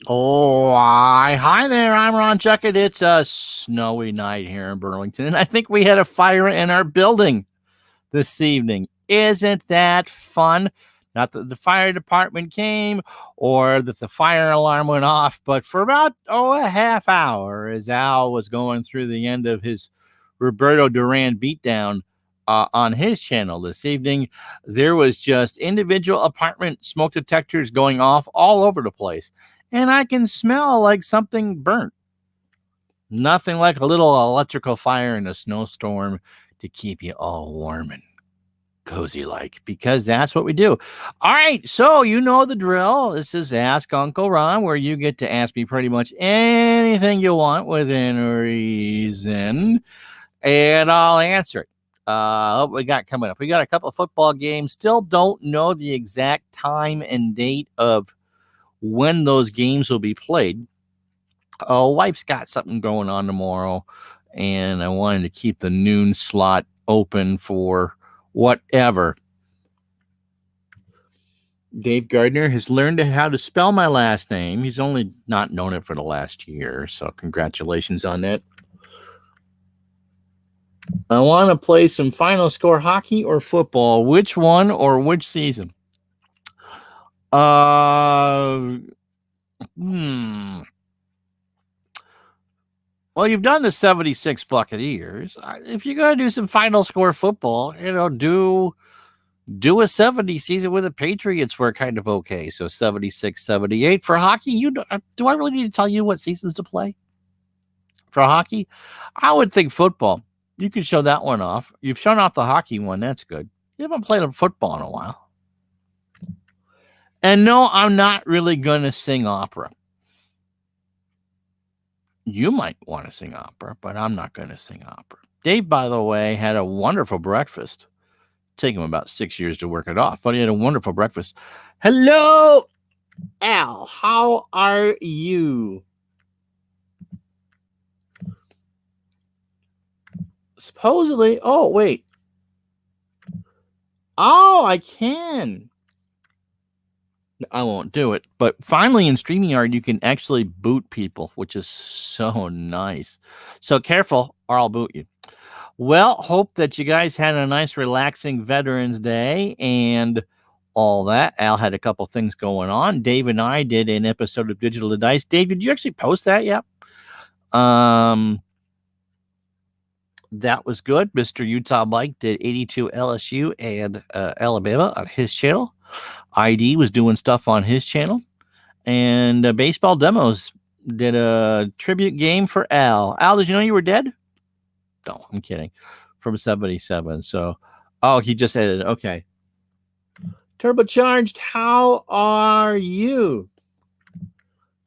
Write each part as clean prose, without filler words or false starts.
Oh, hi there. I'm Ron Chuckett. It's a snowy night here in Burlington, and I think we had a fire in our building this evening. Isn't that fun? Not that the fire department came or that the fire alarm went off, but for about a half hour, as Al was going through the end of his Roberto Duran beatdown on his channel this evening, there was just individual apartment smoke detectors going off all over the place, and I can smell like something burnt. Nothing like a little electrical fire in a snowstorm to keep you all warm and cozy like, because that's what we do. All right, so you know the drill. This is Ask Uncle Ron, where you get to ask me pretty much anything you want within reason, and I'll answer it. What we got coming up? We got a couple of football games. Still don't know the exact time and date of when those games will be played. Wife's got something going on tomorrow, and I wanted to keep the noon slot open for whatever. Dave Gardner has learned how to spell my last name. He's only not known it for the last year, so congratulations on that. I want to play some final score hockey or football. Which one or which season? Uh, hmm. Well, you've done the 76 Buccaneers. If you're going to do some final score football, do a 70 season with the Patriots were kind of okay. So 76, 78. For hockey, do I really need to tell you what seasons to play? For hockey, I would think football. You can show that one off. You've shown off the hockey one. That's good. You haven't played a football in a while. And no, I'm not really going to sing opera. You might want to sing opera, but I'm not going to sing opera. Dave, by the way, had a wonderful breakfast. Take him about 6 years to work it off, but he had a wonderful breakfast. Hello, Al. How are you? Supposedly, oh, wait. Oh, I can. I won't do it. But finally, in StreamYard, you can actually boot people, which is so nice. So careful, or I'll boot you. Well, hope that you guys had a nice, relaxing Veterans Day and all that. Al had a couple things going on. Dave and I did an episode of Digital to Dice. Dave, did you actually post that yet? That was good. Mr. Utah Mike did 82 LSU and Alabama on his channel. ID was doing stuff on his channel. And Baseball Demos did a tribute game for Al. Al, did you know you were dead? No, I'm kidding. From 77. So, he just edited. Okay. Turbocharged, how are you?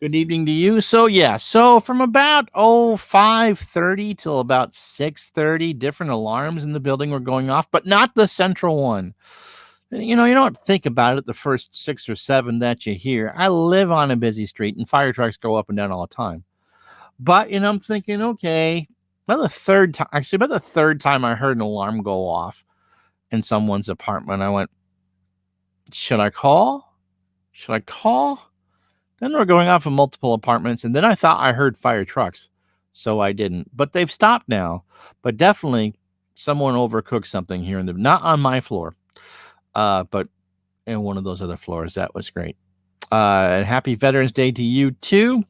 Good evening to you. So from about 5:30 till about 6:30, different alarms in the building were going off, but not the central one. You don't think about it the first 6 or 7 that you hear. I live on a busy street and fire trucks go up and down all the time. But I'm thinking, okay, about the third time I heard an alarm go off in someone's apartment, I went, should I call? Then we're going off in multiple apartments, and then I thought I heard fire trucks, so I didn't. But they've stopped now. But definitely someone overcooked something here not on my floor, but in one of those other floors. That was great. Happy Veterans Day to you too.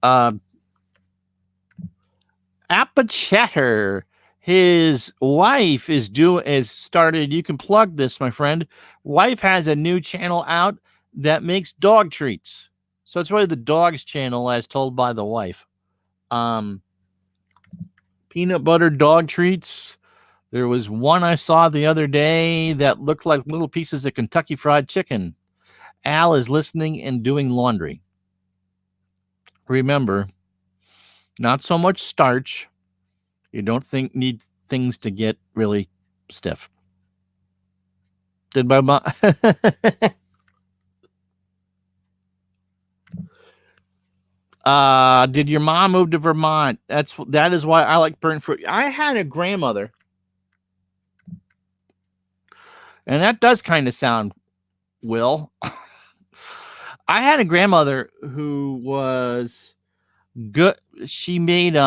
Appa Chatter. His wife is started. You can plug this, my friend. Wife has a new channel out that makes dog treats. So it's really the dog's channel as told by the wife. Peanut butter dog treats. There was one I saw the other day that looked like little pieces of Kentucky Fried Chicken. Al is listening and doing laundry. Remember, not so much starch. You don't need things to get really stiff. Did my mom... did your mom move to Vermont? That is why I like burnt fruit. I had a grandmother, and that does kind of sound Will. I had a grandmother who was good. She made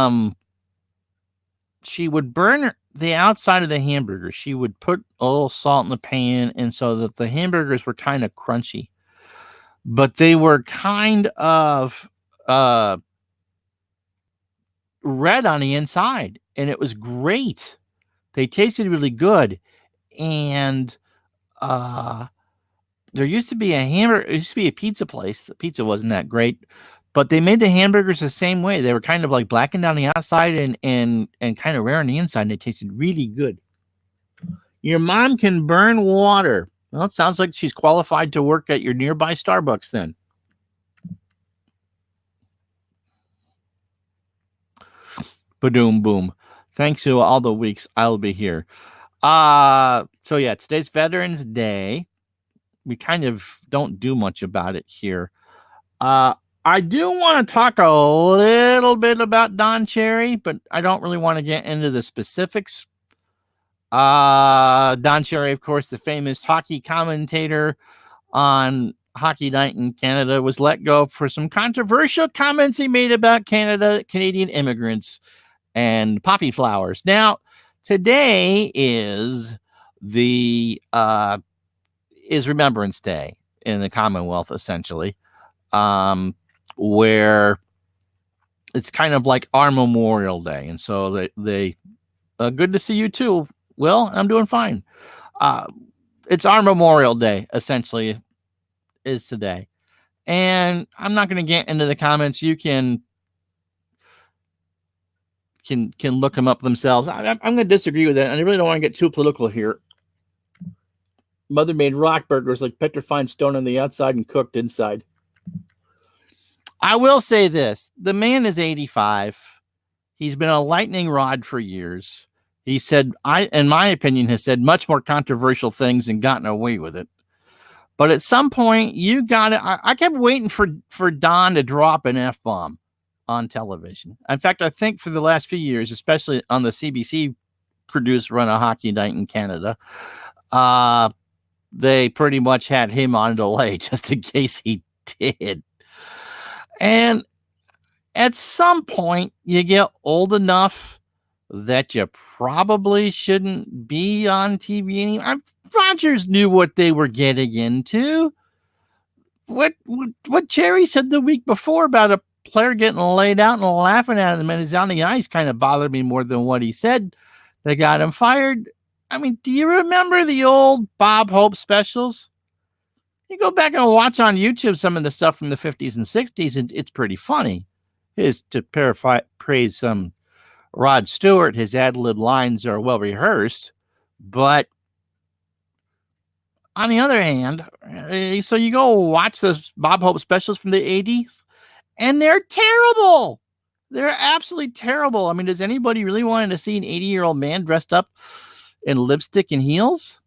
she would burn the outside of the hamburger. She would put a little salt in the pan, and so that the hamburgers were kind of crunchy, but they were kind of red on the inside, and it was great. They tasted really good, and there used to be a hamburger. It used to be a pizza place. The pizza wasn't that great, but they made the hamburgers the same way. They were kind of like blackened on the outside and kind of rare on the inside. And they tasted really good. Your mom can burn water. Well, it sounds like she's qualified to work at your nearby Starbucks then. Badoom boom. Thanks to all the weeks I'll be here. So yeah, today's Veterans Day. We kind of don't do much about it here. I do want to talk a little bit about Don Cherry, but I don't really want to get into the specifics. Don Cherry, of course, the famous hockey commentator on Hockey Night in Canada, was let go for some controversial comments he made about Canadian immigrants and poppy flowers. Now, today is Remembrance Day in the Commonwealth, essentially, where it's kind of like our Memorial Day. And so they good to see you too, Will. I'm doing fine. It's our Memorial Day, essentially, is today. And I'm not going to get into the comments. You can look them up themselves. I'm going to disagree with that. I really don't want to get too political here. Mother made rock burgers like petrified stone on the outside and cooked inside. I will say this. The man is 85. He's been a lightning rod for years. He said, in my opinion, has said much more controversial things and gotten away with it. But at some point, you got to. I kept waiting for Don to drop an F-bomb on television. In fact, I think for the last few years, especially on the CBC produced run of Hockey Night in Canada, they pretty much had him on delay just in case he did. And at some point, you get old enough that you probably shouldn't be on TV anymore. Rogers knew what they were getting into. What Cherry said the week before about a player getting laid out and laughing at him and he's on the ice kind of bothered me more than what he said. They got him fired. I mean, do you remember the old Bob Hope specials? You go back and watch on YouTube some of the stuff from the 50s and 60s, and it's pretty funny. To praise some Rod Stewart, his ad-lib lines are well rehearsed, but on the other hand, so you go watch those Bob Hope specials from the 80s, and they're terrible. They're absolutely terrible. I mean, does anybody really want to see an 80-year-old man dressed up in lipstick and heels?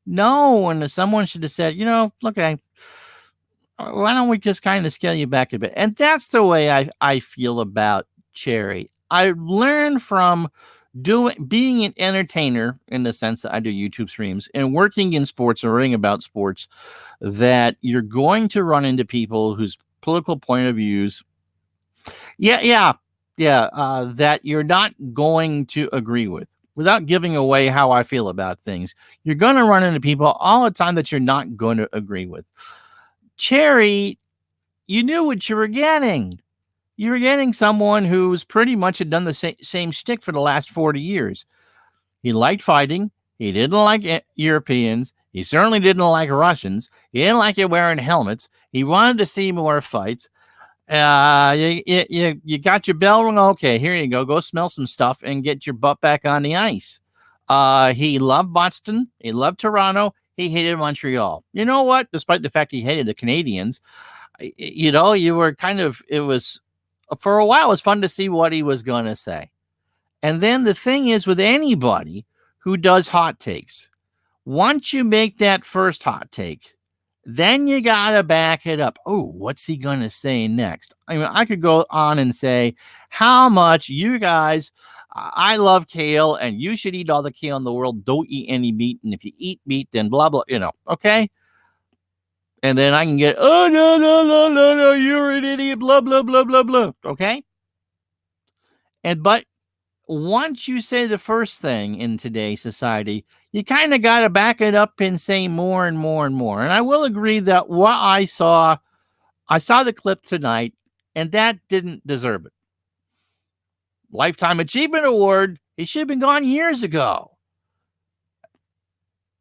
No. And someone should have said, look, why don't we just kind of scale you back a bit? And that's the way I feel about Cherry. I learned from being an entertainer in the sense that I do YouTube streams and working in sports or writing about sports, that you're going to run into people whose political point of views, that you're not going to agree with. Without giving away how I feel about things, you're going to run into people all the time that you're not going to agree with. Cherry, you knew what you were getting. You were getting someone who's pretty much had done the same shtick for the last 40 years. He liked fighting. He didn't like Europeans. He certainly didn't like Russians. He didn't like you wearing helmets. He wanted to see more fights. You got your bell rung. Okay, here you go. Go smell some stuff and get your butt back on the ice. He loved Boston. He loved Toronto. He hated Montreal. You know what? Despite the fact he hated the Canadians, you were it was, for a while, it was fun to see what he was going to say. And then the thing is with anybody who does hot takes, once you make that first hot take, then you got to back it up. Oh, what's he going to say next? I mean, I could go on and say how much you guys, I love kale and you should eat all the kale in the world. Don't eat any meat. And if you eat meat, then blah, blah, okay? And then I can get, oh, no, you're an idiot, blah, blah, blah, blah, blah. Okay? But once you say the first thing in today's society, you kind of got to back it up and say more and more and more. And I will agree that what I saw the clip tonight, and that didn't deserve it. Lifetime Achievement Award, he should have been gone years ago.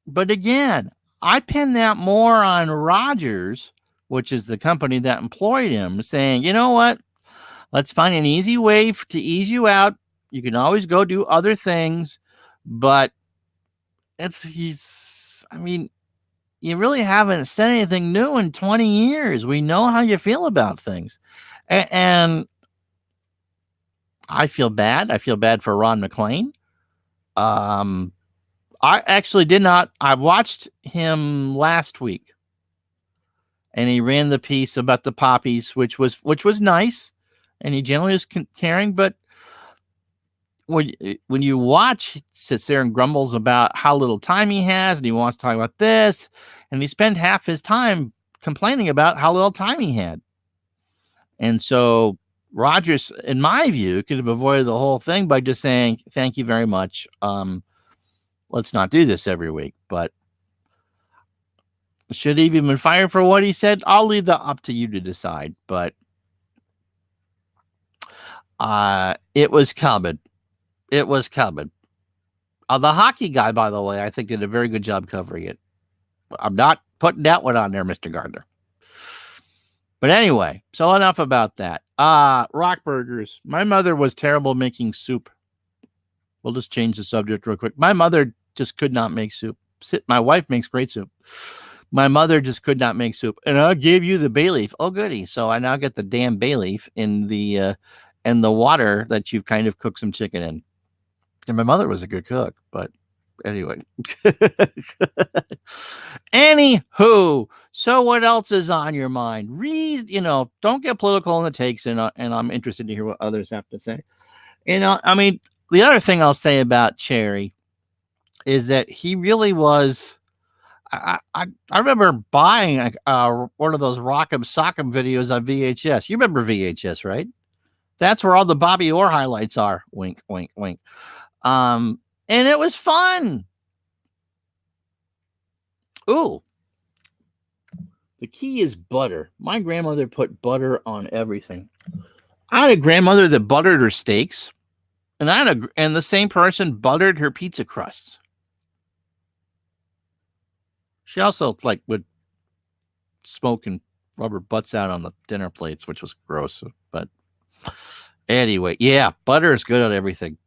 But again, I pin that more on Rogers, which is the company that employed him, saying, you know what? Let's find an easy way to ease you out. You can always go do other things, but you really haven't said anything new in 20 years. We know how you feel about things. And I feel bad. I feel bad for Ron MacLean. I actually did not. I watched him last week, and he ran the piece about the poppies, which was nice, and he generally was caring. But when you watch, he sits there and grumbles about how little time he has, and he wants to talk about this, and he spent half his time complaining about how little time he had. And so Rogers, in my view, could have avoided the whole thing by just saying, "Thank you very much. Let's not do this every week." But should he have been fired for what he said? I'll leave that up to you to decide. But it was coming. It was coming. The hockey guy, by the way, I think did a very good job covering it. I'm not putting that one on there, Mr. Gardner. But anyway, so enough about that. Rock burgers. My mother was terrible making soup. We'll just change the subject real quick. My mother just could not make soup. My wife makes great soup. My mother just could not make soup. And I'll give you the bay leaf. Oh, goody. So I now get the damn bay leaf in the water that you've kind of cooked some chicken in. And my mother was a good cook, but anyway. Anywho, so what else is on your mind? Don't get political in the takes, and I'm interested to hear what others have to say. The other thing I'll say about Cherry is that he really was. I remember buying one of those Rock'em Sock'em videos on VHS. You remember VHS, right? That's where all the Bobby Orr highlights are. Wink, wink, wink. And it was fun. Ooh. The key is butter. My grandmother put butter on everything. I had a grandmother that buttered her steaks, and the same person buttered her pizza crusts. She also would smoke and rub her butts out on the dinner plates, which was gross. But anyway, yeah, butter is good on everything.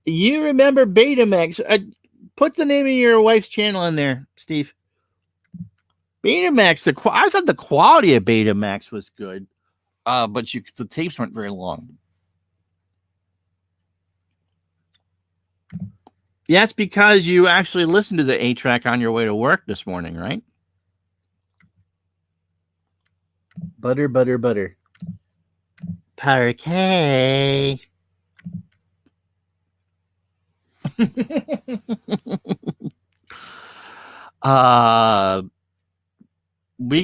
You remember Betamax? Put the name of your wife's channel in there, Steve. Betamax. I thought the quality of Betamax was good, but the tapes weren't very long. Yeah, it's because you actually listened to the 8-track on your way to work this morning, right? Butter, butter, butter. Parquet. We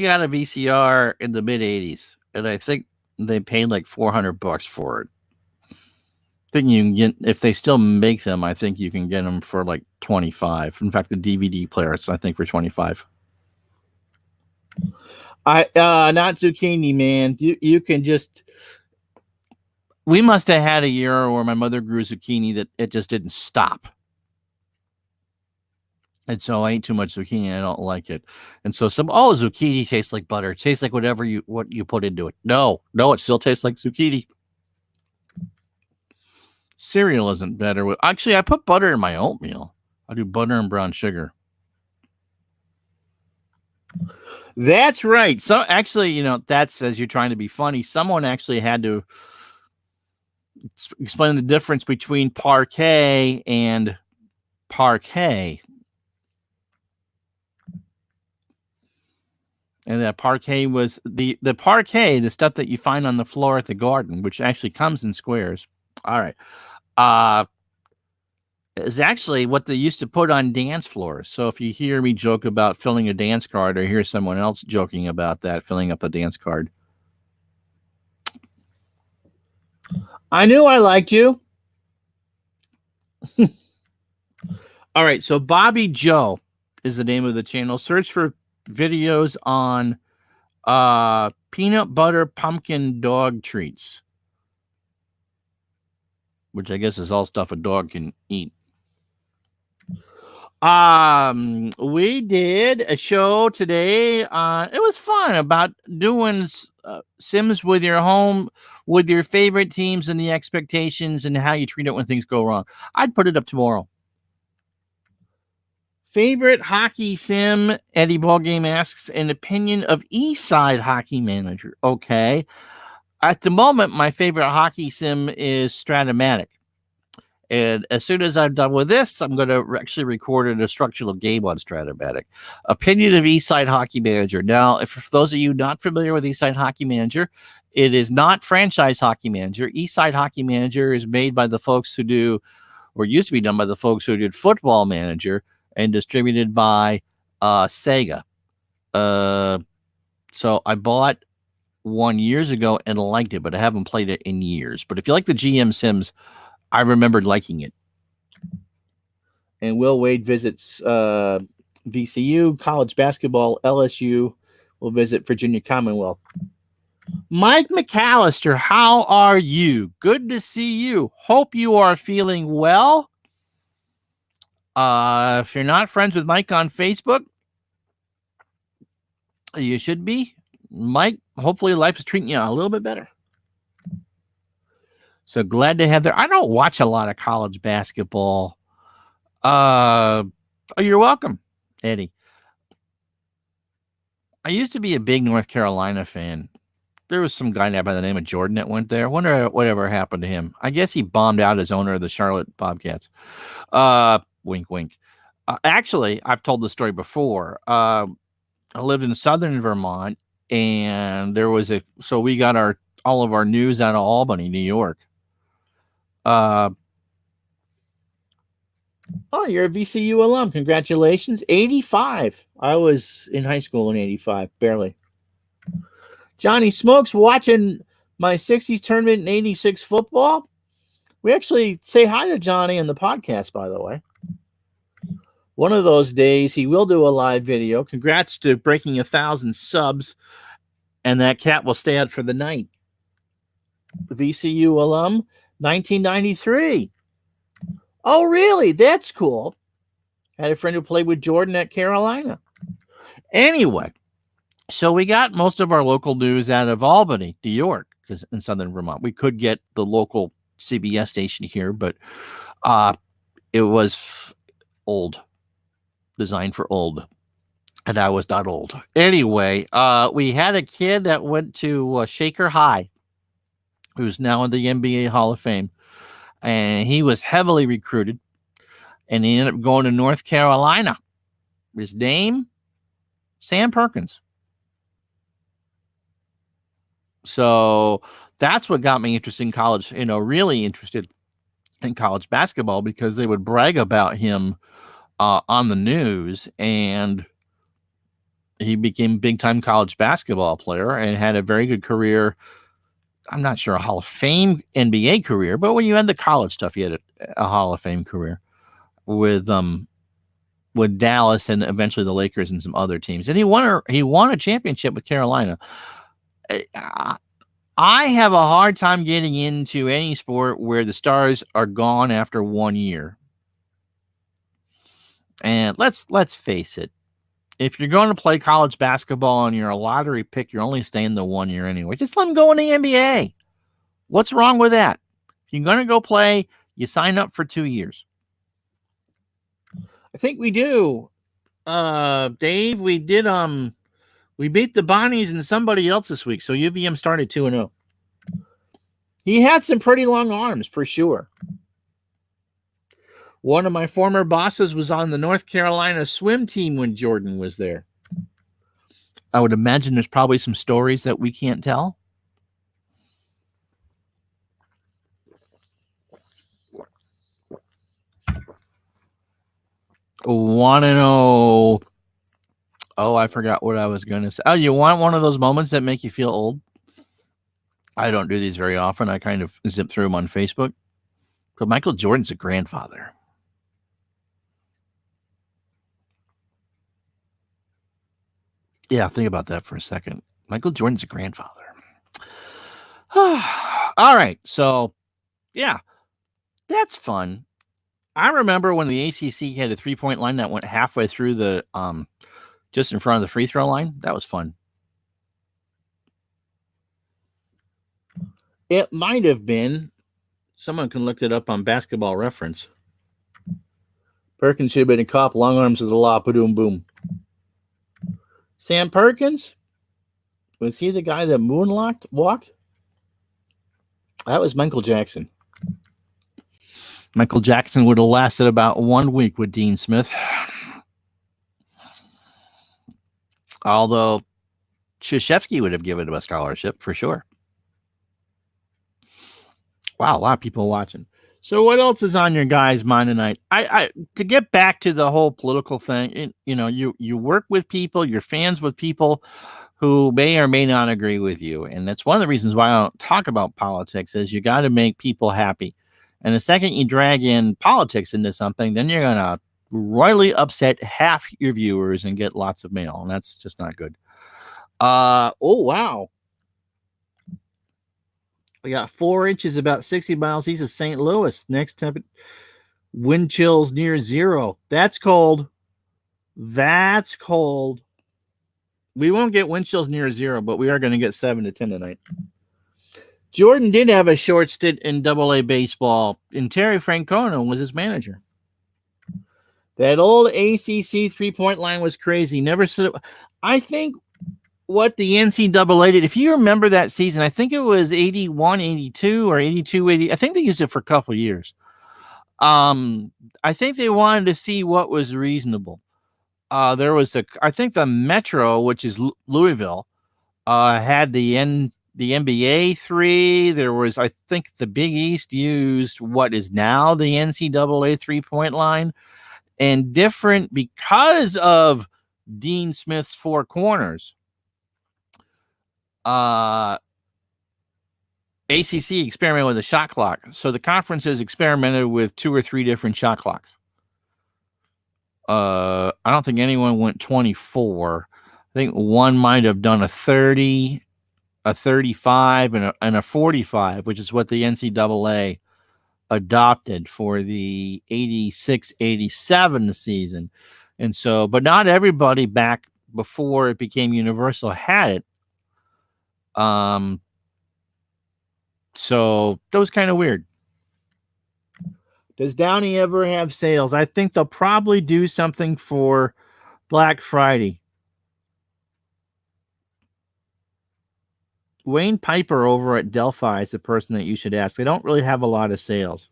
got a VCR in the mid 80s, and I think they paid like $400 for it. I think you can get, if they still make them, I think you can get them for like $25. In fact, the DVD player, it's I think for $25. Not zucchini, man. You can just. We must have had a year where my mother grew zucchini that it just didn't stop. And so I ate too much zucchini and I don't like it. And so zucchini tastes like butter. It tastes like what you put into it. No, it still tastes like zucchini. Cereal isn't better. Actually, I put butter in my oatmeal. I do butter and brown sugar. That's right. So actually, that's as you're trying to be funny. Someone actually had to explain the difference between parquet and parquet. And that parquet was the parquet, the stuff that you find on the floor at the garden, which actually comes in squares. All right. is actually what they used to put on dance floors. So if you hear me joke about filling a dance card or hear someone else joking about that, filling up a dance card, I knew I liked you. All right, so Bobby Joe is the name of the channel. Search for videos on peanut butter pumpkin dog treats, which I guess is all stuff a dog can eat. We did a show today. It was fun about doing Sims with your home, with your favorite teams and the expectations and how you treat it when things go wrong. I'd put it up tomorrow. Favorite hockey sim, Eddie Ballgame asks, an opinion of Eastside Hockey Manager. Okay. At the moment, my favorite hockey sim is Stratomatic. And as soon as I'm done with this, I'm going to actually record an instructional game on Stratomatic. Opinion of Eastside Hockey Manager. Now, if for those of you not familiar with Eastside Hockey Manager, it is not franchise Hockey Manager. Eastside Hockey Manager is made by the folks who do, or used to be done by the folks who did Football Manager, and distributed by Sega. So I bought one years ago and liked it, but I haven't played it in years. But if you like the GM Sims, I remembered liking it. And Will Wade visits VCU, college basketball, LSU. Will visit Virginia Commonwealth. Mike McAllister, how are you? Good to see you. Hope you are feeling well. If you're not friends with Mike on Facebook, you should be. Mike, hopefully life is treating you a little bit better. So glad to have there. I don't watch a lot of college basketball. Oh, you're welcome, Eddie. I used to be a big North Carolina fan. There was some guy by the name of Jordan that went there. I wonder whatever happened to him. I guess he bombed out as owner of the Charlotte Bobcats. Wink, wink. Actually, I've told the story before. I lived in southern Vermont, and there was so we got all of our news out of Albany, New York. Oh, you're a VCU alum. Congratulations. 85. I was in high school in 85, barely. Johnny Smokes watching my 60s tournament in 86 football. We actually say hi to Johnny on the podcast, by the way. One of those days, he will do a live video. Congrats to breaking 1,000 subs, and that cat will stay out for the night. VCU alum, 1993. Oh, really? That's cool. Had a friend who played with Jordan at Carolina. Anyway, so we got most of our local news out of Albany, New York, because in southern Vermont. We could get the local CBS station here, but it was old. Designed for old, and I was not old. Anyway, we had a kid that went to Shaker High, who's now in the NBA Hall of Fame, and he was heavily recruited, and he ended up going to North Carolina. His name, Sam Perkins. So that's what got me interested in college, really interested in college basketball, because they would brag about him on the news, and he became a big-time college basketball player and had a very good career. I'm not sure a Hall of Fame NBA career, but when you had the college stuff, you had a Hall of Fame career with Dallas and eventually the Lakers and some other teams. And he won a championship with Carolina. I have a hard time getting into any sport where the stars are gone after 1 year. And let's face it. If you're going to play college basketball and you're a lottery pick, you're only staying the 1 year anyway. Just let them go in the NBA. What's wrong with that? If you're going to go play, you sign up for 2 years. I think we do. Dave, we did we beat the Bonnies and somebody else this week, so UVM started 2-0. He had some pretty long arms for sure. One of my former bosses was on the North Carolina swim team when Jordan was there. I would imagine there's probably some stories that we can't tell. want to know. Oh, I forgot what I was going to say. Oh, you want one of those moments that make you feel old? I don't do these very often. I kind of zip through them on Facebook. But Michael Jordan's a grandfather. Yeah, think about that for a second. Michael Jordan's a grandfather. All right. So, yeah, that's fun. I remember when the ACC had a 3-point line that went halfway through the just in front of the free throw line. That was fun. It might have been. Someone can look it up on Basketball Reference. Perkins should have been a cop. Long arms of the law. Boom, boom. Sam Perkins? Was he the guy that walked? That was Michael Jackson. Michael Jackson would have lasted about 1 week with Dean Smith. Although Krzyzewski would have given him a scholarship for sure. Wow, a lot of people watching. So what else is on your guys' mind tonight? I to get back to the whole political thing, you work with people, you're fans with people who may or may not agree with you. And that's one of the reasons why I don't talk about politics is you got to make people happy. And the second you drag in politics into something, then you're going to royally upset half your viewers and get lots of mail. And that's just not good. Oh, wow. We got 4 inches about 60 miles east of St. Louis. Next temperature, wind chills near 0. That's cold. That's cold. We won't get wind chills near 0, but we are going to get 7 to 10 tonight. Jordan did have a short stint in AA baseball, and Terry Francona was his manager. That old ACC 3-point line was crazy. Never said it. I think what the NCAA did, if you remember that season, I think it was 81, 82 or 82, 80. I think they used it for a couple of years. I think they wanted to see what was reasonable. There was I think the Metro, which is Louisville, had the NBA 3. There was, I think the Big East used what is now the NCAA 3-point line, and different because of Dean Smith's 4 corners. ACC experimented with a shot clock. So the conferences experimented with 2 or 3 different shot clocks. I don't think anyone went 24. I think one might have done a 30, a 35, and a 45, which is what the NCAA adopted for the 86-87 season. And so, but not everybody back before it became universal had it. So that was kind of weird. Does Downey ever have sales? I think they'll probably do something for Black Friday. Wayne Piper over at Delphi is the person that you should ask. They don't really have a lot of sales.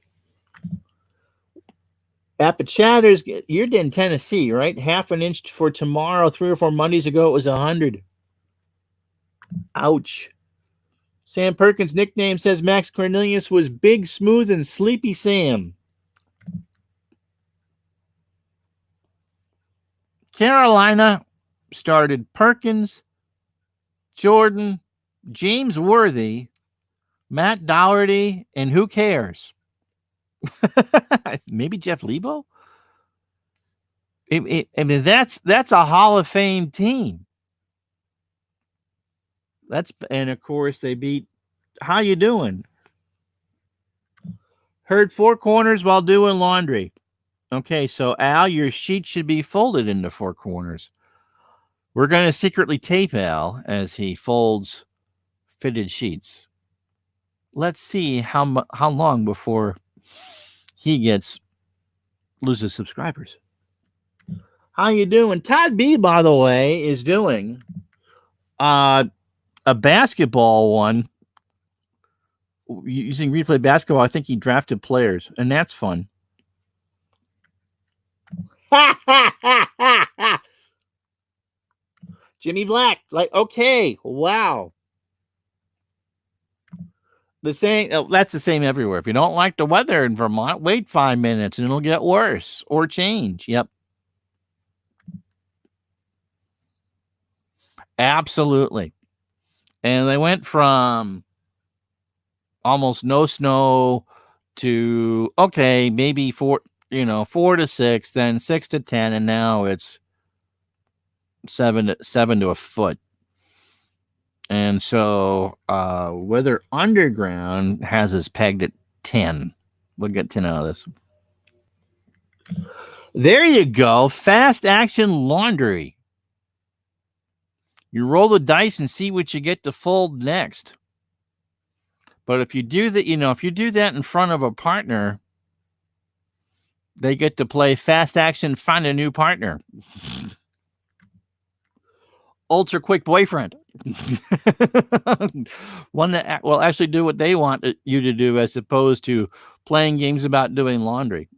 Apichatter's, you're in Tennessee, right? Half an inch for tomorrow. 3 or 4 Mondays ago, it was 100. Ouch. Sam Perkins' nickname says Max Cornelius was Big, Smooth, and Sleepy Sam. Carolina started Perkins, Jordan, James Worthy, Matt Doherty, and who cares? Maybe Jeff Lebo? I mean, that's a Hall of Fame team. And of course they beat. How you doing? Heard 4 corners while doing laundry. Okay, so Al, your sheet should be folded into 4 corners. We're going to secretly tape Al as he folds fitted sheets. Let's see how long before he loses subscribers. How you doing? Todd B, by the way, is doing a basketball one using Replay Basketball. I think he drafted players, and that's fun. Jimmy Black, okay, wow. That's the same everywhere. If you don't like the weather in Vermont, wait 5 minutes and it'll get worse or change. Yep. Absolutely. And they went from almost no snow to, okay, maybe 4 to 6, then 6 to 10, and now it's 7 to a foot. And so Weather Underground has us pegged at 10. We'll get 10 out of this. There you go. Fast action laundry. You roll the dice and see what you get to fold next. But if you do that, if you do that in front of a partner, they get to play fast action, find a new partner. Ultra quick boyfriend. One that will actually do what they want you to do, as opposed to playing games about doing laundry.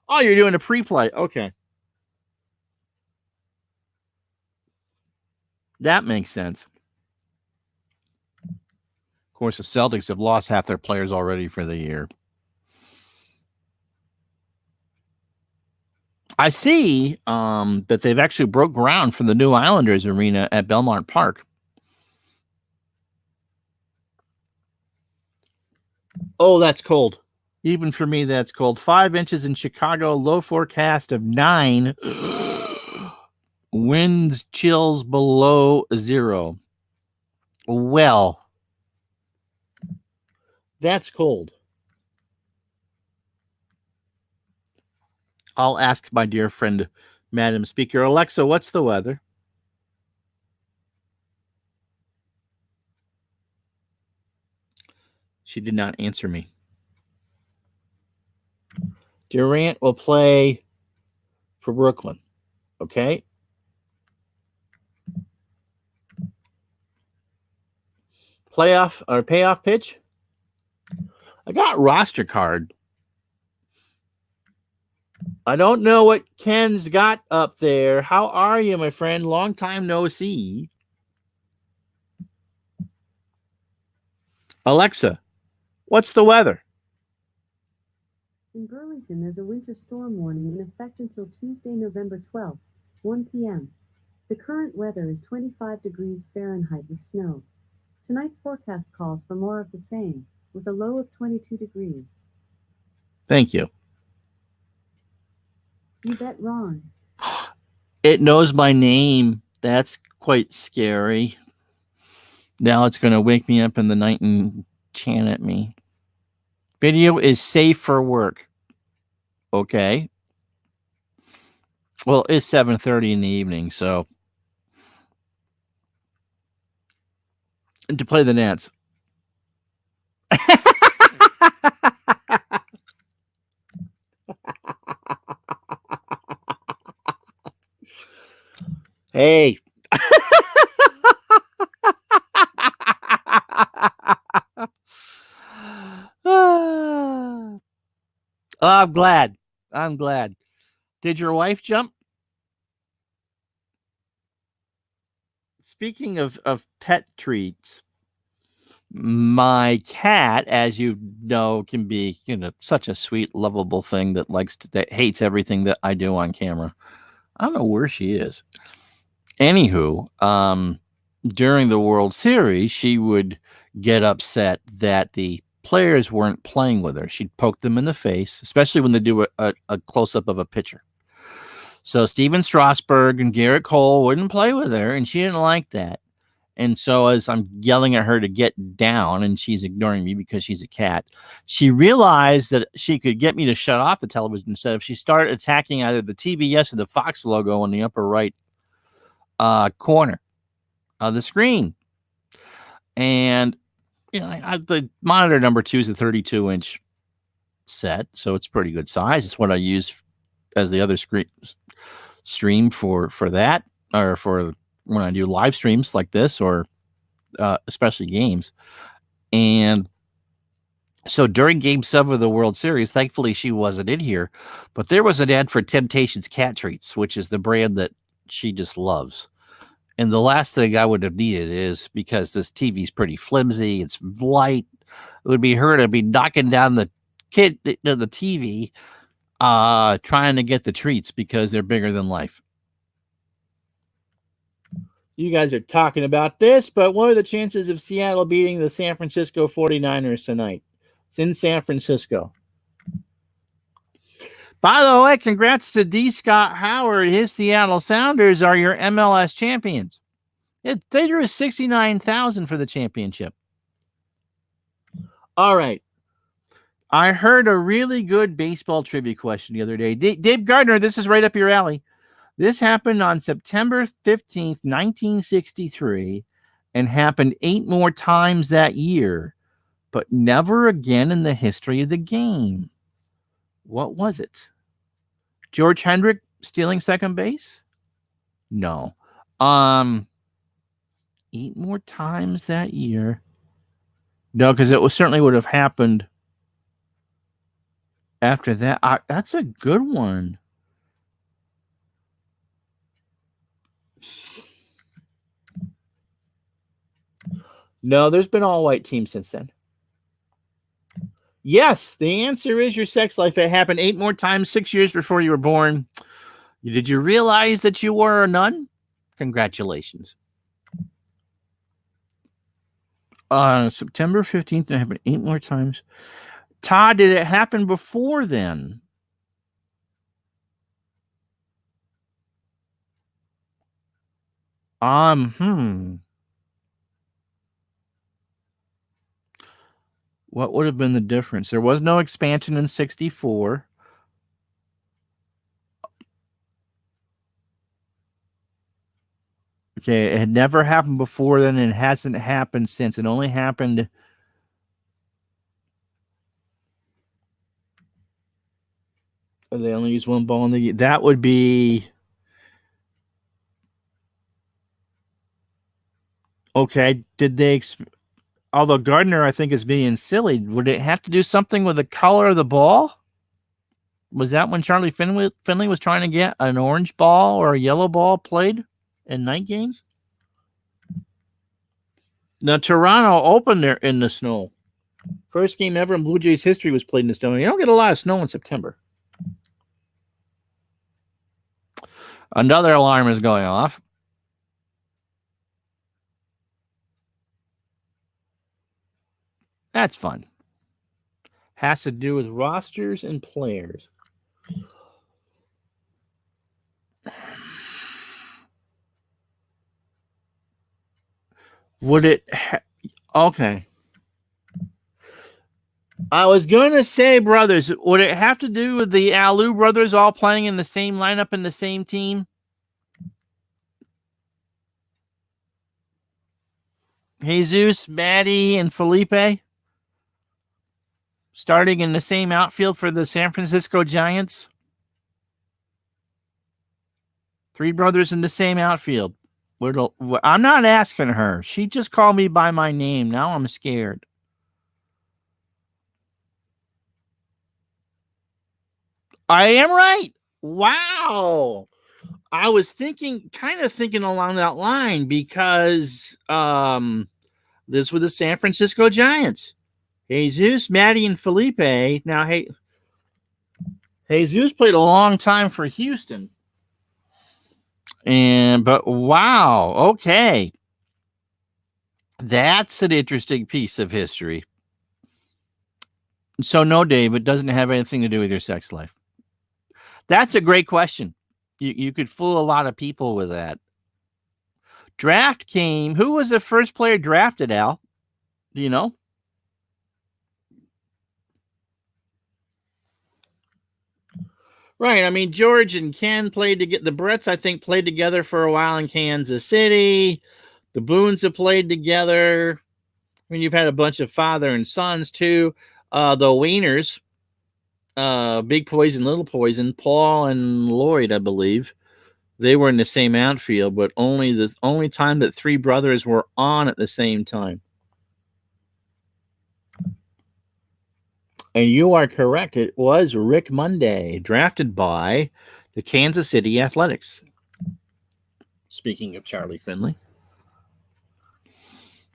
Oh, you're doing a pre-play. Okay. That makes sense. Of course, the Celtics have lost half their players already for the year. I see that they've actually broke ground for the new Islanders arena at Belmont Park. Oh, that's cold. Even for me, that's cold. 5 inches in Chicago, low forecast of 9. Winds chills below 0. Well, that's cold. I'll ask my dear friend, Madam Speaker. Alexa, what's the weather? She did not answer me. Durant will play for Brooklyn. Okay. Playoff or payoff pitch? I got roster card. I don't know what Ken's got up there. How are you, my friend? Long time no see. Alexa, what's the weather? In Burlington, there's a winter storm warning in effect until Tuesday, November 12th, 1 p.m. The current weather is 25 degrees Fahrenheit with snow. Tonight's forecast calls for more of the same, with a low of 22 degrees. Thank you. You bet wrong. It knows my name. That's quite scary. Now it's going to wake me up in the night and chant at me. Video is safe for work. Okay. Well, it's 7:30 in the evening, so to play the Nets. Hey. I'm glad. I'm glad. Did your wife jump? Speaking of pet treats, my cat, as you know, can be, such a sweet, lovable thing that hates everything that I do on camera. I don't know where she is. Anywho, during the World Series, she would get upset that the players weren't playing with her. She'd poke them in the face, especially when they do a close-up of a pitcher. So Steven Strasburg and Garrett Cole wouldn't play with her, and she didn't like that. And so as I'm yelling at her to get down, and she's ignoring me because she's a cat, she realized that she could get me to shut off the television set if she started attacking either the TBS or the Fox logo in the upper right corner of the screen. And the monitor number 2 is a 32-inch set, so it's pretty good size. It's what I use as the other stream for that, or for when I do live streams like this, or especially games. And so during Game 7 of the World Series, thankfully she wasn't in here, but there was an ad for Temptations cat treats, which is the brand that she just loves. And the last thing I would have needed is, because this TV is pretty flimsy, it's light, it would be her to be knocking down the TV, trying to get the treats because they're bigger than life. You guys are talking about this, but what are the chances of Seattle beating the San Francisco 49ers tonight? It's in San Francisco. By the way, congrats to D. Scott Howard. His Seattle Sounders are your MLS champions. They drew 69,000 for the championship. All right. I heard a really good baseball trivia question the other day. Dave Gardner, this is right up your alley. This happened on September 15th, 1963, and happened 8 more times that year, but never again in the history of the game. What was it? George Hendrick stealing second base? No. 8 more times that year. No, because it certainly would have happened after that. That's a good one. No, there's been all-white teams since then. Yes, the answer is your sex life. It happened 8 more times 6 years before you were born. Did you realize that you were a nun? Congratulations. September 15th, it happened 8 more times. Todd, did it happen before then? What would have been the difference? There was no expansion in 64. Okay, it had never happened before then, and it hasn't happened since. It only happened... They only use one ball in the... That would be... Okay, did they... Although Gardner, I think, is being silly, would it have to do something with the color of the ball? Was that when Charlie Finley was trying to get an orange ball or a yellow ball played in night games? Now, Toronto opened there in the snow. First game ever in Blue Jays history was played in the snow. You don't get a lot of snow in September. Another alarm is going off. That's fun. Has to do with rosters and players. Would it... Okay. I was going to say, brothers, would it have to do with the Alou brothers all playing in the same lineup in the same team? Jesus, Maddie, and Felipe starting in the same outfield for the San Francisco Giants. 3 brothers in the same outfield. I'm not asking her. She just called me by my name. Now I'm scared. I am right. Wow. I was kind of thinking along that line because this was the San Francisco Giants. Jesus, Maddie, and Felipe. Now, Jesus played a long time for Houston. But wow, okay. That's an interesting piece of history. So no, Dave, it doesn't have anything to do with your sex life. That's a great question. You could fool a lot of people with that. Draft came. Who was the first player drafted, Al? Do you know? Right. I mean, George and Ken played together. The Bretts, I think, played together for a while in Kansas City. The Boones have played together. I mean, you've had a bunch of father and sons, too. The Wieners, Big Poison, Little Poison, Paul and Lloyd, I believe. They were in the same outfield, but only time that 3 brothers were on at the same time. And you are correct. It was Rick Monday, drafted by the Kansas City Athletics. Speaking of Charlie Finley.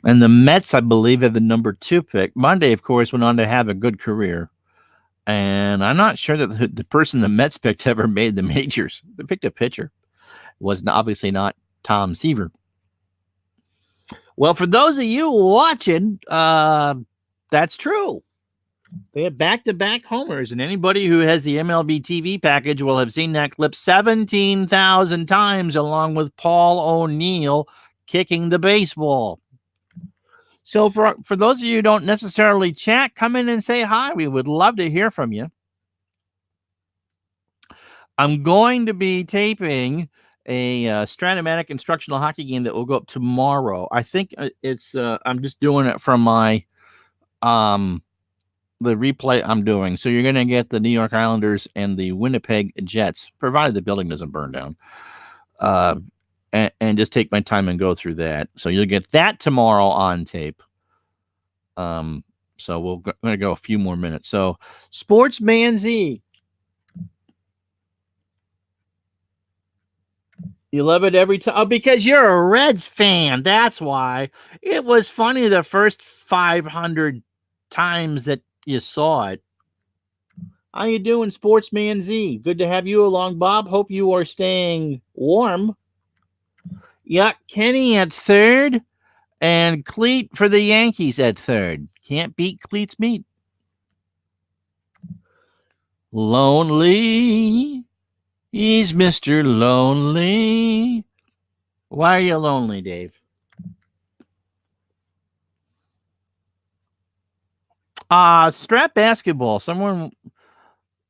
And the Mets, I believe, have the number 2 pick. Monday, of course, went on to have a good career. And I'm not sure that the person the Mets picked ever made the majors. They picked a pitcher. It was obviously not Tom Seaver. Well, for those of you watching, that's true. They have back-to-back homers, and anybody who has the MLB TV package will have seen that clip 17,000 times, along with Paul O'Neill kicking the baseball. So for those of you who don't necessarily chat, come in and say hi. We would love to hear from you. I'm going to be taping a Stratomatic instructional hockey game that will go up tomorrow. I think it's I'm just doing it from my the replay I'm doing. So you're going to get the New York Islanders and the Winnipeg Jets, provided the building doesn't burn down. And just take my time and go through that. So you'll get that tomorrow on tape. So we're going to go a few more minutes. So Sportsman Z. You love it every time. Oh, because you're a Reds fan. That's why. It was funny the first 500 times that you saw it. How you doing, Sportsman Z? Good to have you along, Bob. Hope you are staying warm. Yeah, Kenny at third, and Cleat for the Yankees at third. Can't beat Cleat's meat. Lonely. He's Mr. Lonely. Why are you lonely, Dave? Strap basketball. Someone,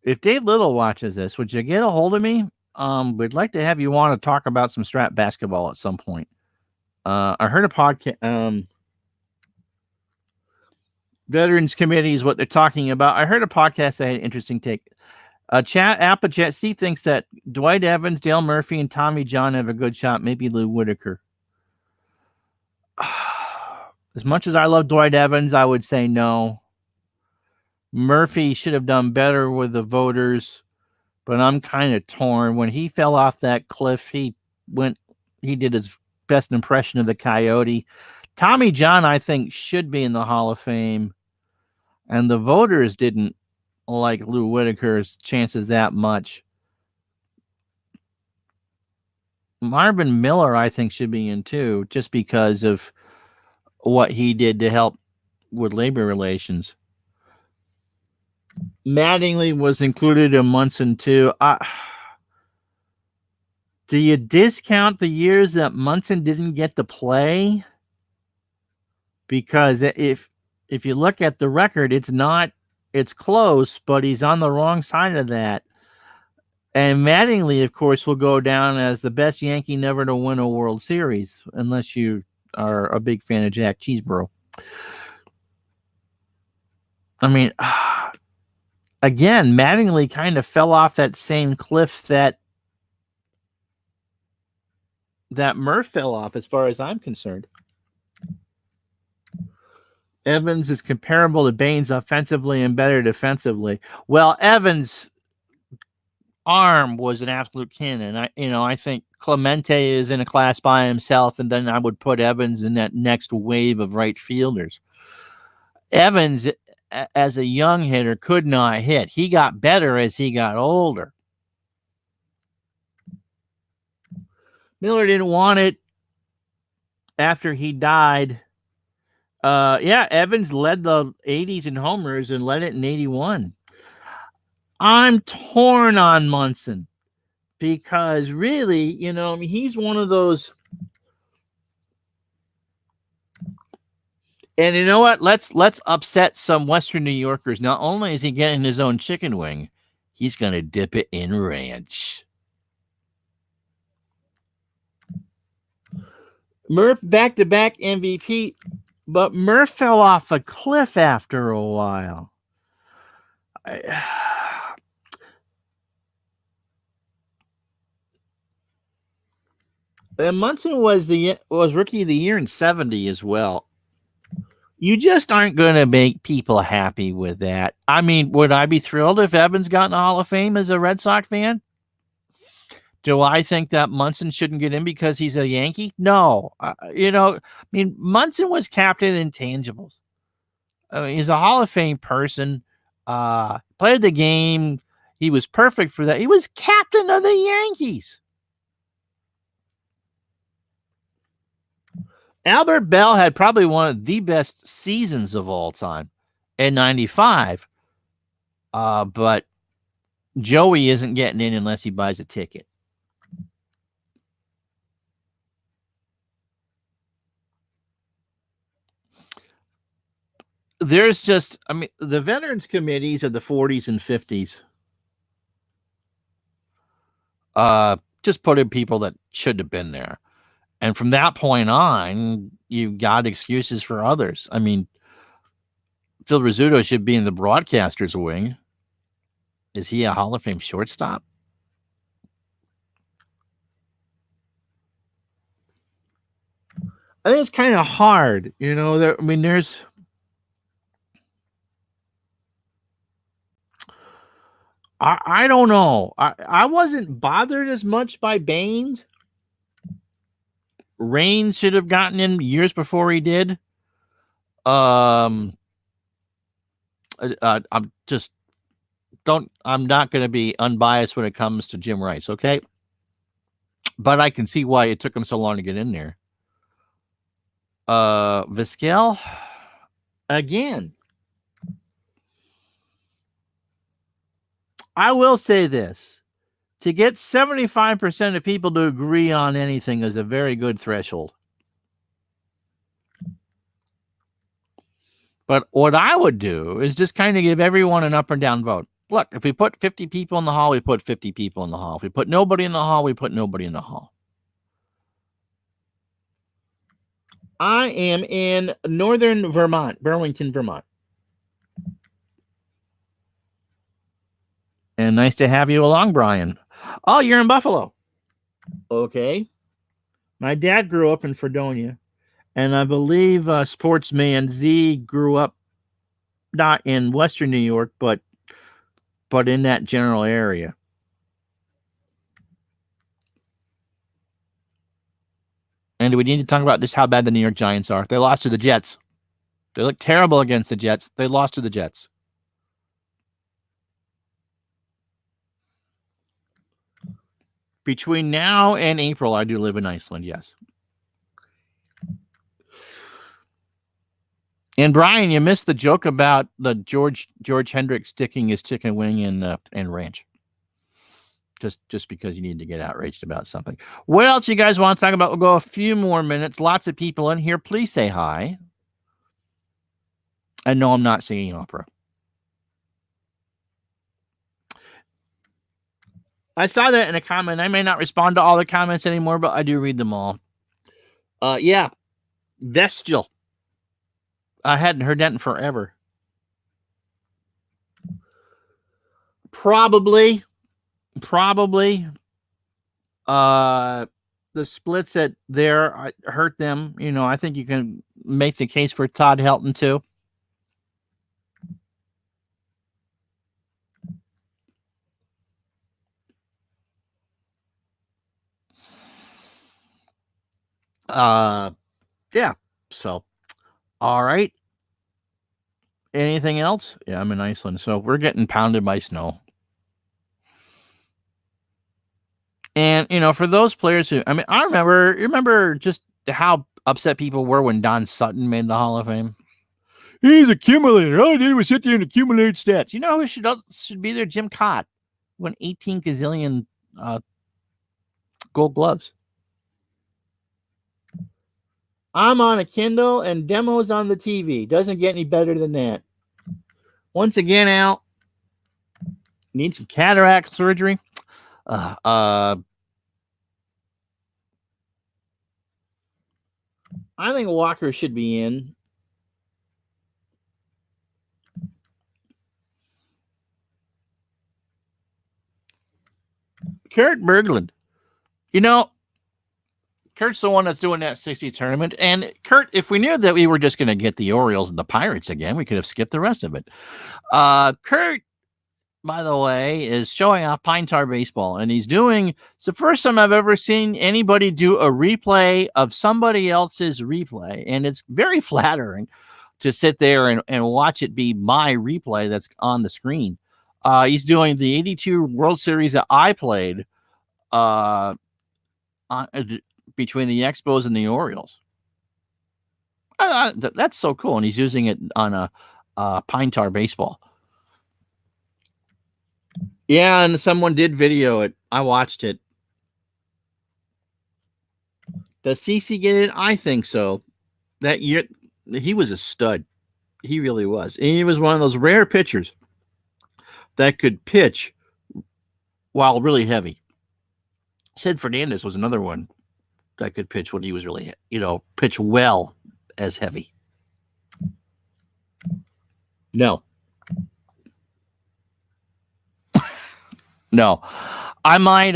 if Dave Little watches this, would you get a hold of me? We'd like to have you on to talk about some strap basketball at some point. I heard a podcast. Veterans Committee is what they're talking about. I heard a podcast that had an interesting take. Appa Chat Steve thinks that Dwight Evans, Dale Murphy, and Tommy John have a good shot. Maybe Lou Whitaker. As much as I love Dwight Evans, I would say no. Murphy should have done better with the voters, but I'm kind of torn. When he fell off that cliff, he did his best impression of the Coyote. Tommy John, I think, should be in the Hall of Fame, and the voters didn't like Lou Whitaker's chances that much. Marvin Miller, I think, should be in too, just because of what he did to help with labor relations. Mattingly was included in Munson too. Do you discount the years that Munson didn't get to play? Because if you look at the record, it's close, but he's on the wrong side of that. And Mattingly, of course, will go down as the best Yankee never to win a World Series, unless you are a big fan of Jack Cheeseborough. I mean, again, Mattingly kind of fell off that same cliff that Murph fell off, as far as I'm concerned. Evans is comparable to Baines offensively and better defensively. Well, Evans' arm was an absolute cannon. I think Clemente is in a class by himself, and then I would put Evans in that next wave of right fielders. Evans, as a young hitter, could not hit. He got better as he got older. Miller didn't want it after he died. Evans led the 80s in homers and led it in 81. I'm torn on Munson because really, he's one of those. And you know what? Let's upset some Western New Yorkers. Not only is he getting his own chicken wing, he's going to dip it in ranch. Murph back-to-back MVP, but Murph fell off a cliff after a while. Munson was Rookie of the Year in 70 as well. You just aren't going to make people happy with that. I mean, would I be thrilled if Evans got in the Hall of Fame as a Red Sox fan? Do I think that Munson shouldn't get in because he's a Yankee? No. Munson was captain intangibles. He's a Hall of Fame person. Played the game. He was perfect for that. He was captain of the Yankees. Albert Bell had probably one of the best seasons of all time in 95. But Joey isn't getting in unless he buys a ticket. There's just, I mean, the veterans committees of the 40s and 50s just put in people that should have been there. And from that point on, you got excuses for others. I mean, Phil Rizzuto should be in the broadcaster's wing. Is he a Hall of Fame shortstop? I think it's kind of hard, you know. There's I don't know. I wasn't bothered as much by Baines. Raines should have gotten in years before he did. I'm not going to be unbiased when it comes to Jim Rice, okay? But I can see why it took him so long to get in there. Vizquel, again. I will say this. To get 75% of people to agree on anything is a very good threshold. But what I would do is just kind of give everyone an up and down vote. Look, if we put 50 people in the hall, we put 50 people in the hall. If we put nobody in the hall, we put nobody in the hall. I am in northern Vermont, Burlington, Vermont. And nice to have you along, Brian. Oh, you're in Buffalo. Okay. My dad grew up in Fredonia, and I believe Sportsman Z grew up not in Western New York, but in that general area. And do we need to talk about just how bad the New York Giants are? They lost to the Jets. They look terrible against the Jets. They lost to the Jets. Between now and April, I do live in Iceland, yes. And Brian, you missed the joke about the George Hendricks sticking his chicken wing in ranch. Just because you need to get outraged about something. What else you guys want to talk about? We'll go a few more minutes. Lots of people in here. Please say hi. And no, I'm not singing opera. I saw that in a comment. I may not respond to all the comments anymore, but I do read them all. Yeah. Vestial. I hadn't heard that in forever. Probably. The splits that there hurt them. You know, I think you can make the case for Todd Helton too. Yeah. So, all right. Anything else? Yeah, I'm in Iceland, so we're getting pounded by snow. And you know, for those players who, I mean, I remember just how upset people were when Don Sutton made the Hall of Fame. He's a accumulator. All he did was sit there and accumulate stats. You know who should be there? Jim Cott won 18 gazillion Gold Gloves. I'm on a Kindle and demos on the TV. Doesn't get any better than that. Once again, Al, need some cataract surgery. I think Walker should be in. Kurt Berglund. You know, Kurt's the one that's doing that 60 tournament. And Kurt, if we knew that we were just going to get the Orioles and the Pirates again, we could have skipped the rest of it. Kurt, by the way, is showing off Pine Tar Baseball. And it's the first time I've ever seen anybody do a replay of somebody else's replay. And it's very flattering to sit there and watch it be my replay that's on the screen. He's doing the 82 World Series that I played between the Expos and the Orioles. That's so cool. And he's using it on a pine tar baseball. Yeah, and someone did video it. I watched it. Does CC get it? I think so. That year, he was a stud. He really was. And he was one of those rare pitchers that could pitch while really heavy. Sid Fernandez was another one that could pitch when he was really, pitch well as heavy. No. No. I might,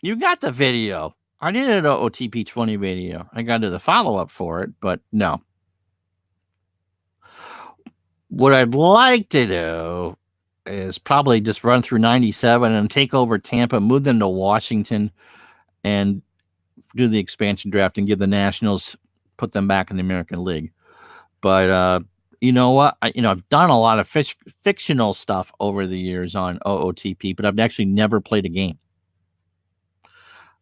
you got the video. I did an OTP 20 video. I got to do the follow-up for it, but no. What I'd like to do is probably just run through 97 and take over Tampa, move them to Washington, and do the expansion draft and give the Nationals, put them back in the American League. But you know what? I've done a lot of fictional stuff over the years on OOTP, but I've actually never played a game.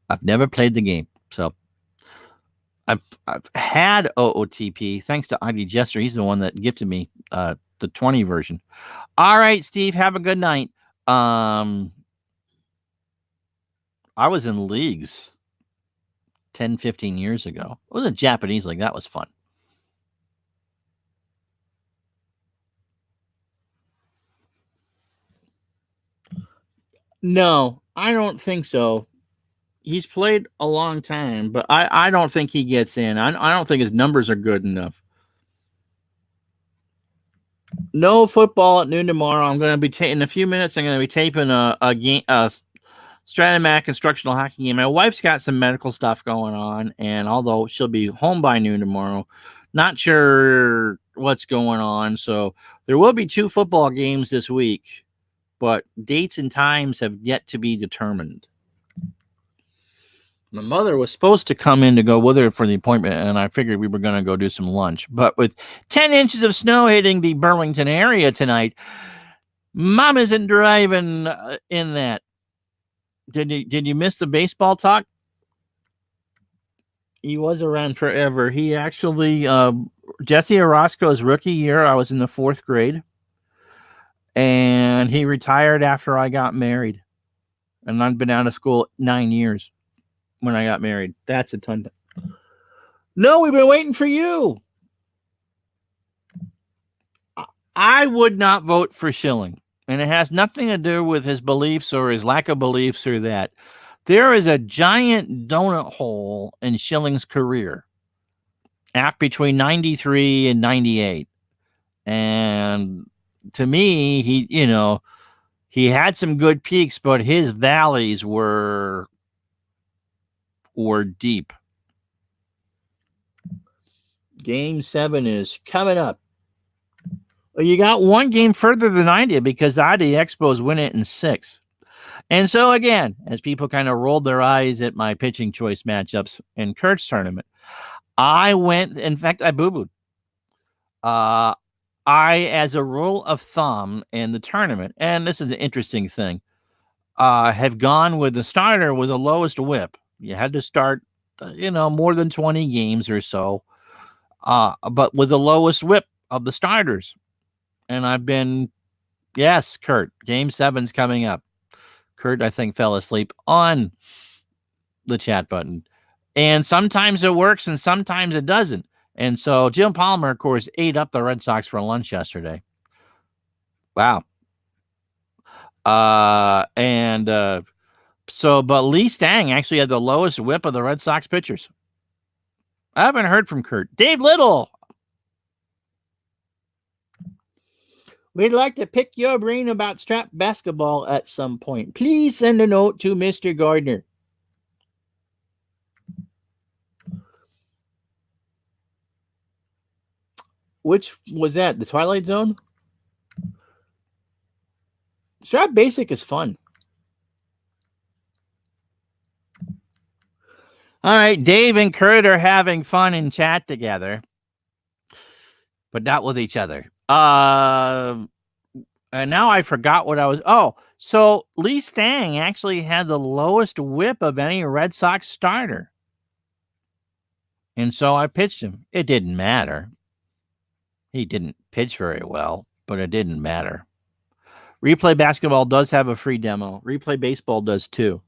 I've never played the game. So I've had OOTP thanks to ID Jester. He's the one that gifted me the 20 version. All right, Steve, have a good night. I was in leagues 10, 15 years ago. It was a Japanese league. That was fun. No, I don't think so. He's played a long time, but I don't think he gets in. I don't think his numbers are good enough. No football at noon tomorrow. I'm going to be in a few minutes. I'm going to be taping a game, Stratomac instructional hockey game. My wife's got some medical stuff going on, and although she'll be home by noon tomorrow, not sure what's going on. So there will be 2 football games this week, but dates and times have yet to be determined. My mother was supposed to come in to go with her for the appointment, and I figured we were going to go do some lunch. But with 10 inches of snow hitting the Burlington area tonight, Mom isn't driving in that. Did you miss the baseball talk? He was around forever. He actually, Jesse Orozco's rookie year, I was in the 4th grade, and he retired after I got married. And I've been out of school 9 years. When I got married. That's a ton. No, we've been waiting for you. I would not vote for Schilling, and it has nothing to do with his beliefs or his lack of beliefs or that. There is a giant donut hole in Schilling's career between 93 and 98. And to me, he had some good peaks, but his valleys were deep. Game 7 is coming up. Well, you got one game further than I did because the Expos win it in 6. And so again, as people kind of rolled their eyes at my pitching choice matchups in Kurt's tournament, I boo-booed. I, as a rule of thumb in the tournament, and this is an interesting thing, have gone with the starter with the lowest whip. You had to start, more than 20 games or so, but with the lowest whip of the starters. And I've been, yes, Kurt, game 7's coming up. Kurt, I think, fell asleep on the chat button. And sometimes it works and sometimes it doesn't. And so Jim Palmer, of course, ate up the Red Sox for lunch yesterday. Wow. But Lee Stang actually had the lowest whip of the Red Sox pitchers. I haven't heard from Kurt. Dave Little. We'd like to pick your brain about strap basketball at some point. Please send a note to Mr. Gardner. Which was that? The Twilight Zone? Strap Basic is fun. All right, Dave and Kurt are having fun in chat together, but not with each other. And now I forgot what I was. Oh, so Lee Stang actually had the lowest whip of any Red Sox starter. And so I pitched him. It didn't matter. He didn't pitch very well, but it didn't matter. Replay Basketball does have a free demo. Replay Baseball does too.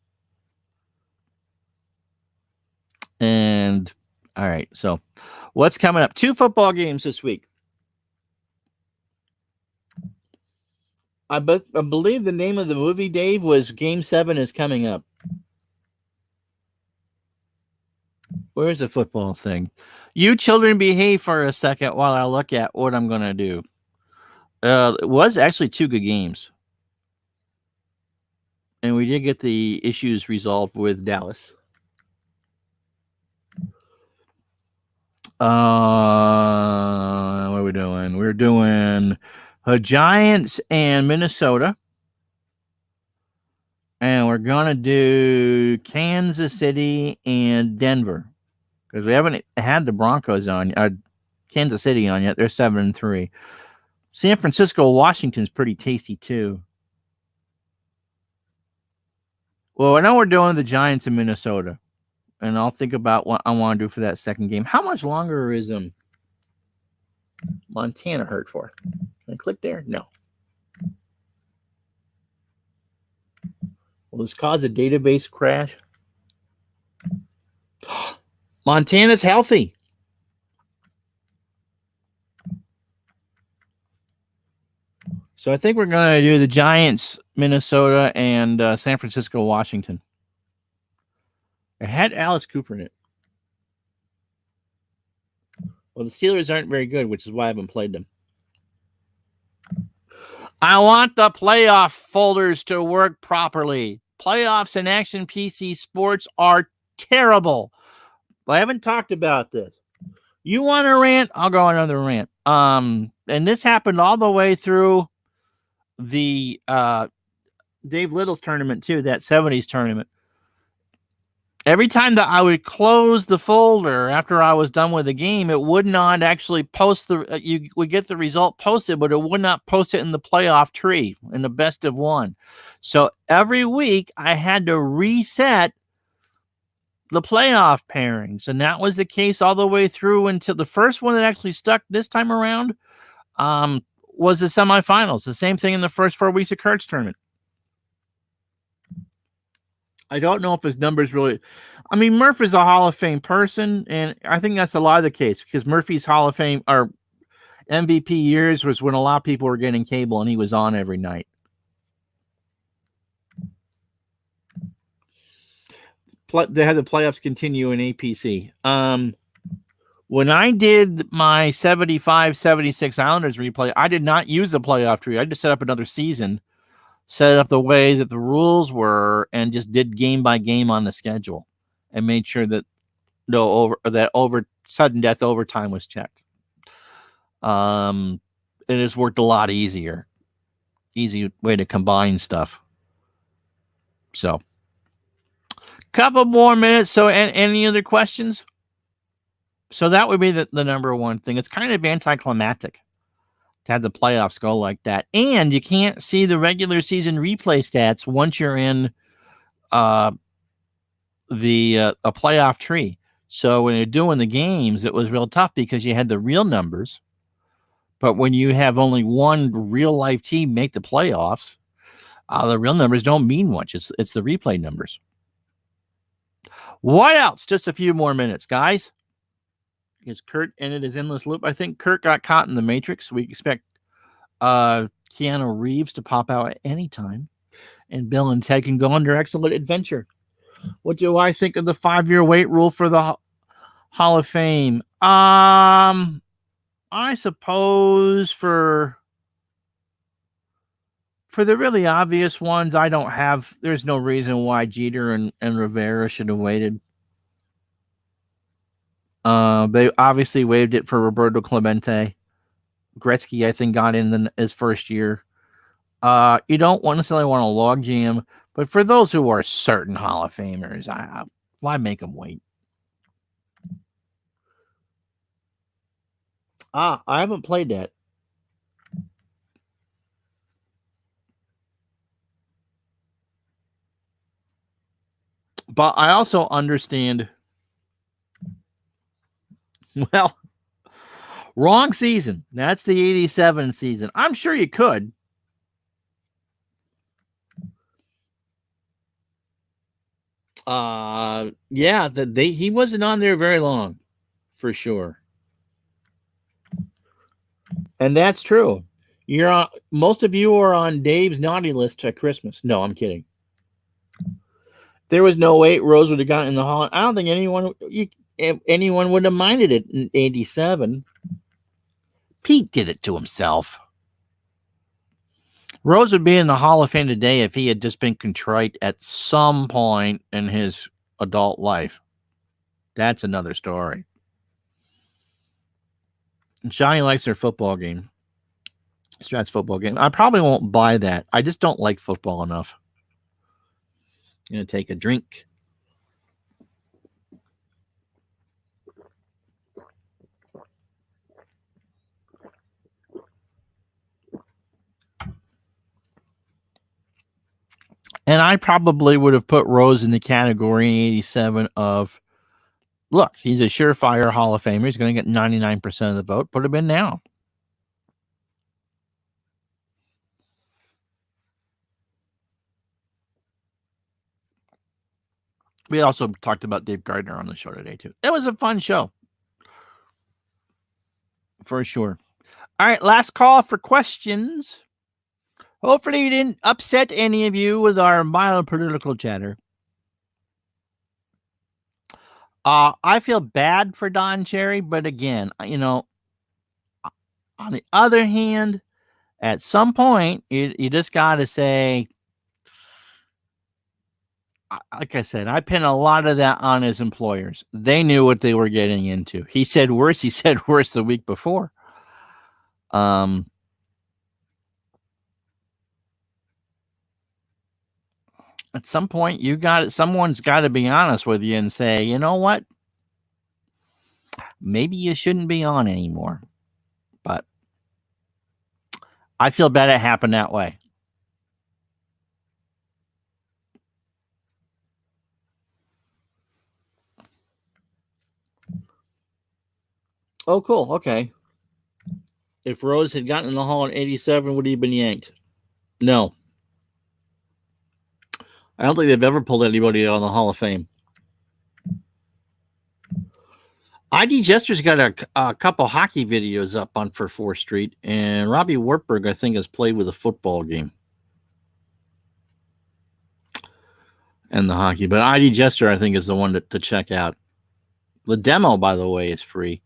And all right, so what's coming up? 2 football games this week. I believe the name of the movie, Dave, was Game 7 is coming up. Where's the football thing? You children behave for a second while I look at what I'm going to do. It was actually 2 good games. And we did get the issues resolved with Dallas. What are we doing? We're doing the Giants and Minnesota. And we're going to do Kansas City and Denver. Because we haven't had the Broncos on, Kansas City on yet. They're 7-3. San Francisco, Washington's pretty tasty too. Well, I know we're doing the Giants in Minnesota. And I'll think about what I want to do for that second game. How much longer is Montana hurt for? Can I click there? No. Will this cause a database crash? Montana's healthy. So I think we're going to do the Giants, Minnesota, and San Francisco, Washington. I had Alice Cooper in it. Well, the Steelers aren't very good, which is why I haven't played them. I want the playoff folders to work properly. Playoffs in Action PC Sports are terrible. I haven't talked about this. You want a rant? I'll go on another rant. And this happened all the way through the Dave Little's tournament too, that 70s tournament. Every time that I would close the folder after I was done with the game, it would not actually post you would get the result posted, but it would not post it in the playoff tree in the best of one. So every week I had to reset the playoff pairings, and that was the case all the way through until the first one that actually stuck this time around was the semifinals. The same thing in the first 4 weeks of Kurt's tournament. I don't know if his numbers really. I mean, Murph is a Hall of Fame person, and I think that's a lot of the case because Murphy's Hall of Fame or MVP years was when a lot of people were getting cable and he was on every night. They had the playoffs continue in APC. When I did my 75-76 Islanders replay, I did not use the playoff tree. I just set up another season, set it up the way that the rules were, and just did game by game on the schedule, and made sure that sudden death overtime was checked. It has worked a lot easier. Easy way to combine stuff. So, couple more minutes. So, any other questions? So that would be the number one thing. It's kind of anticlimactic to have the playoffs go like that. And you can't see the regular season replay stats once you're in a playoff tree. So when you're doing the games, it was real tough because you had the real numbers. But when you have only one real life team make the playoffs, the real numbers don't mean much. It's the replay numbers. What else? Just a few more minutes, guys. Because Kurt ended his endless loop. I think Kurt got caught in the Matrix. We expect Keanu Reeves to pop out at any time. And Bill and Ted can go on their excellent adventure. What do I think of the 5-year wait rule for the Hall of Fame? I suppose for the really obvious ones, there's no reason why Jeter and Rivera should have waited. They obviously waived it for Roberto Clemente. Gretzky, I think, got in his first year. You don't necessarily want to log jam, but for those who are certain Hall of Famers, why make them wait? I haven't played that. But I also understand Well, wrong season. That's the 87 season. I'm sure you could. Yeah, he wasn't on there very long, for sure. And that's true. Most of you are on Dave's naughty list at Christmas. No, I'm kidding. There was no way Rose would have gotten in the Hall. I don't think anyone would have minded it in 87. Pete did it to himself. Rose would be in the Hall of Fame today if he had just been contrite at some point in his adult life. That's another story. And Johnny likes their football game. Strat's football game. I probably won't buy that. I just don't like football enough. I'm going to take a drink. And I probably would have put Rose in the category in 87 of, look, he's a surefire Hall of Famer. He's going to get 99% of the vote. Put him in now. We also talked about Dave Gardner on the show today, too. It was a fun show. For sure. All right, last call for questions. Hopefully we didn't upset any of you with our mild political chatter. I feel bad for Don Cherry, but again, on the other hand, at some point, you just got to say, like I said, I pin a lot of that on his employers. They knew what they were getting into. He said worse the week before. At some point, someone's got to be honest with you and say, you know what? Maybe you shouldn't be on anymore. But I feel bad it happened that way. Oh, cool. Okay. If Rose had gotten in the Hall in 87, would he have been yanked? No. I don't think they've ever pulled anybody out of the Hall of Fame. ID Jester's got a couple hockey videos up on for 4th Street, and Robbie Wartburg, I think, has played with a football game. And the hockey. But ID Jester, I think, is the one to check out. The demo, by the way, is free.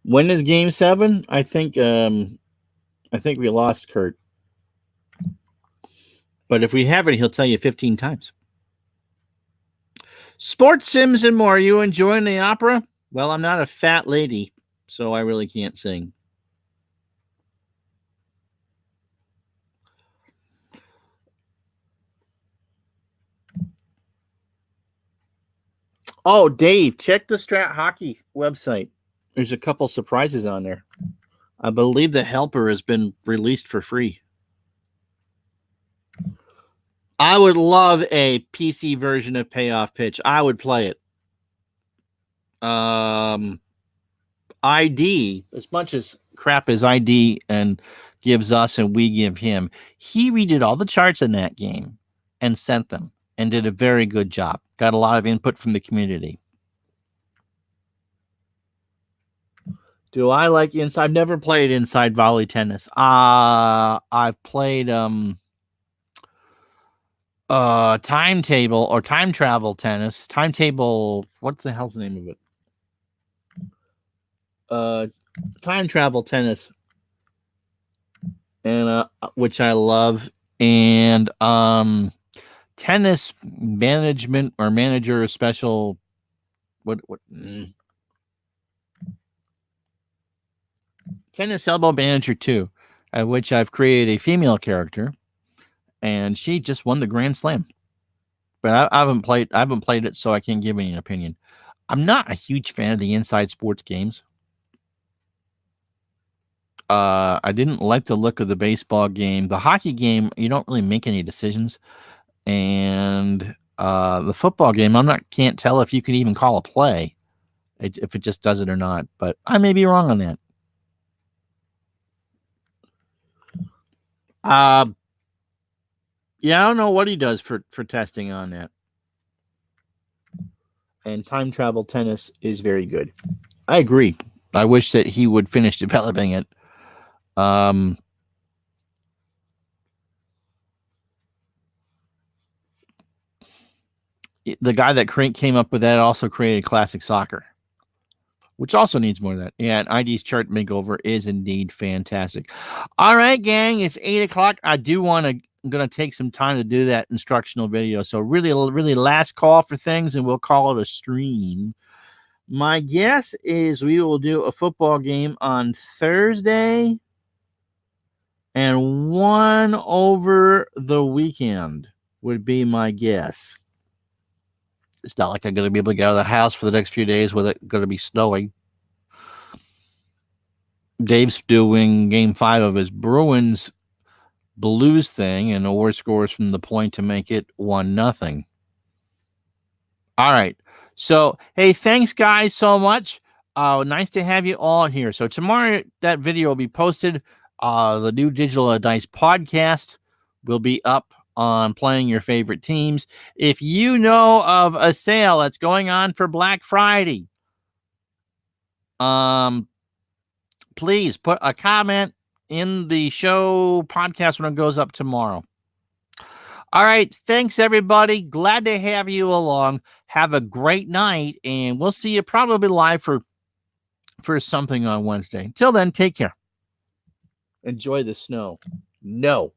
When is Game 7? I think we lost Kurt. But if we haven't, he'll tell you 15 times. Sports Sims and more. Are you enjoying the opera? Well, I'm not a fat lady, so I really can't sing. Oh, Dave, check the Strat Hockey website. There's a couple surprises on there. I believe The Helper has been released for free. I would love a PC version of Payoff Pitch. I would play it. ID, as much as crap as ID and gives us and we give him, he redid all the charts in that game and sent them and did a very good job. Got a lot of input from the community. Do I like inside? I've never played inside volley tennis. I've played timetable or time travel tennis. Timetable, what the hell's the name of it? Time travel tennis. And which I love. And tennis management or manager special Tennis Elbow Manager 2, at which I've created a female character, and she just won the Grand Slam. But I haven't played it, so I can't give any opinion. I'm not a huge fan of the inside sports games. I didn't like the look of the baseball game. The hockey game, you don't really make any decisions. And the football game, can't tell if you can even call a play, if it just does it or not. But I may be wrong on that. Yeah, I don't know what he does for testing on that. And time travel tennis is very good. I agree. I wish that he would finish developing it. The guy that came up with that also created Classic Soccer, which also needs more of that. Yeah, and ID's chart makeover is indeed fantastic. All right, gang, it's 8 o'clock. I'm going to take some time to do that instructional video. So really last call for things, and we'll call it a stream. My guess is we will do a football game on Thursday and one over the weekend would be my guess. It's not like I'm going to be able to get out of the house for the next few days with it going to be snowing. Dave's doing game 5 of his Bruins Blues thing, and Orr scores from the point to make it 1-0. All right. So, hey, thanks, guys, so much. Nice to have you all here. So tomorrow that video will be posted. The new Digital Dice podcast will be up on playing your favorite teams. If you know of a sale that's going on for Black Friday, please put a comment in the show podcast when it goes up tomorrow. All right. Thanks, everybody. Glad to have you along. Have a great night, and we'll see you probably live for something on Wednesday. Until then, take care. Enjoy the snow. No.